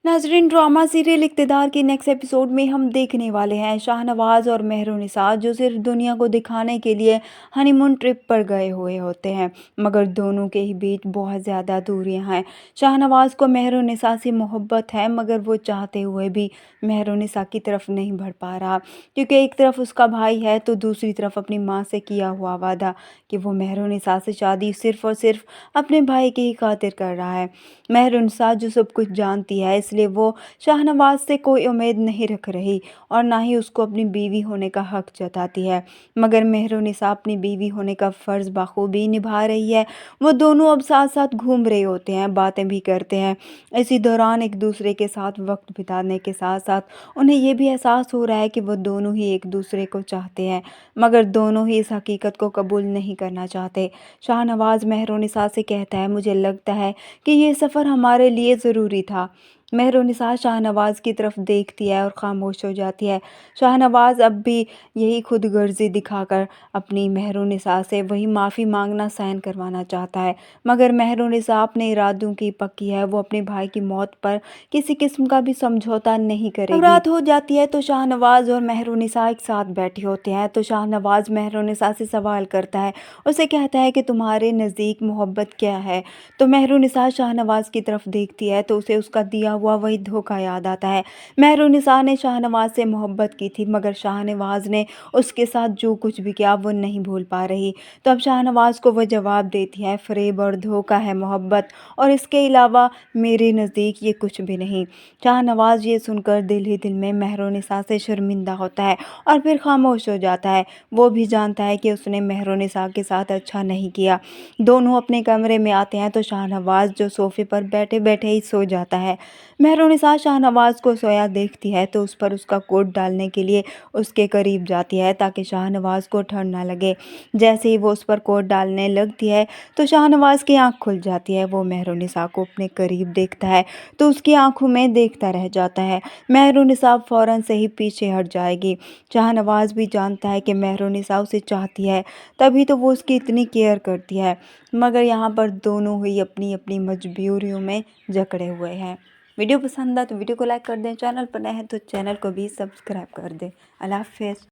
नाज़रीन, drama serial इक़्तिदार के next episode में हम देखने वाले हैं शाहनवाज और मेहरुनिसा जो सिर्फ दुनिया को दिखाने के लिए हनीमून ट्रिप पर गए हुए होते हैं, मगर दोनों के ही बीच बहुत ज़्यादा दूरियां हैं। शाहनवाज को मेहरुनिसा से मोहब्बत है, मगर वो चाहते हुए भी मेहरुनिसा की तरफ नहीं बढ़ पा रहा, क्योंकि एक तरफ उसका भाई है तो दूसरी तरफ अपनी माँ से किया हुआ वादा कि वो मेहरुनिसा से शादी सिर्फ और सिर्फ अपने भाई की ही खातिर कर रहा है। मेहरुनिसा जो सब कुछ जानती है, इसलिए वो शाहनवाज से कोई उम्मीद नहीं रख रही और ना ही उसको अपनी बीवी होने का हक जताती है, मगर मेहरुनिसा अपनी बीवी होने का फ़र्ज़ बखूबी निभा रही है। वो दोनों अब साथ साथ घूम रहे होते हैं, बातें भी करते हैं। इसी दौरान एक दूसरे के साथ वक्त बिताने के साथ साथ उन्हें ये भी एहसास हो रहा है कि वो दोनों ही एक दूसरे को चाहते हैं, मगर दोनों ही इस हकीकत को कबूल नहीं करना चाहते। शाहनवाज मेहरुनिसा से कहता है, मुझे लगता है कि ये सफ़र हमारे लिए ज़रूरी था। मेहरुनिसा शाहनवाज की तरफ देखती है और ख़ामोश हो जाती है। शाहनवाज अब भी यही खुदगर्ज़ी दिखाकर अपनी मेहरुनिसा से वही माफ़ी मांगना साइन करवाना चाहता है, मगर मेहरुनिसा अपने इरादों की पक्की है। वो अपने भाई की मौत पर किसी किस्म का भी समझौता नहीं करेगी। अब रात हो जाती है तो शाहनवाज और मेहरुनिसा एक साथ बैठे होते हैं, तो शाहनवाज मेहरुनिसा से सवाल करता है, उसे कहता है कि तुम्हारे नज़दीक मोहब्बत क्या है? तो मेहरुनिसा शाहनवाज की तरफ देखती है तो उसे उसका दिया हुआ वही धोखा याद आता है। मेहरुनिसा ने शाहनवाज से मोहब्बत की थी, मगर शाहनवाज ने उसके साथ जो कुछ भी किया वो नहीं भूल पा रही। तो अब शाहनवाज को वो जवाब देती है, फ़रेब और धोखा है मोहब्बत, और इसके अलावा मेरे नज़दीक ये कुछ भी नहीं। शाहनवाज ये सुनकर दिल ही दिल में मेहरुनिसा से शर्मिंदा होता है और फिर खामोश हो जाता है। वो भी जानता है कि उसने मेहरुनिसा के साथ अच्छा नहीं किया। दोनों अपने कमरे में आते हैं तो शाहनवाज जो सोफ़े पर बैठे बैठे ही सो जाता है। मेहरुनिसा शाहनवाज को सोया देखती है तो उस पर उसका कोट डालने के लिए उसके करीब जाती है ताकि शाहनवाज को ठंड ना लगे। जैसे ही वो उस पर कोट डालने लगती है तो शाहनवाज की आंख खुल जाती है। वो मेहरुनिसा को अपने करीब देखता है तो उसकी आंखों में देखता रह जाता है। मेहरुनिसा फ़ौरन से ही पीछे हट जाएगी। शाहनवाज भी जानता है कि मेहरुनिसा उसे चाहती है, तभी तो वो उसकी इतनी केयर करती है, मगर यहाँ पर दोनों ही अपनी अपनी मजबूरियों में जकड़े हुए हैं। वीडियो पसंद आए तो वीडियो को लाइक कर दें, चैनल पर नए हैं तो चैनल को भी सब्सक्राइब कर दें। अल्लाह हाफ़िज़।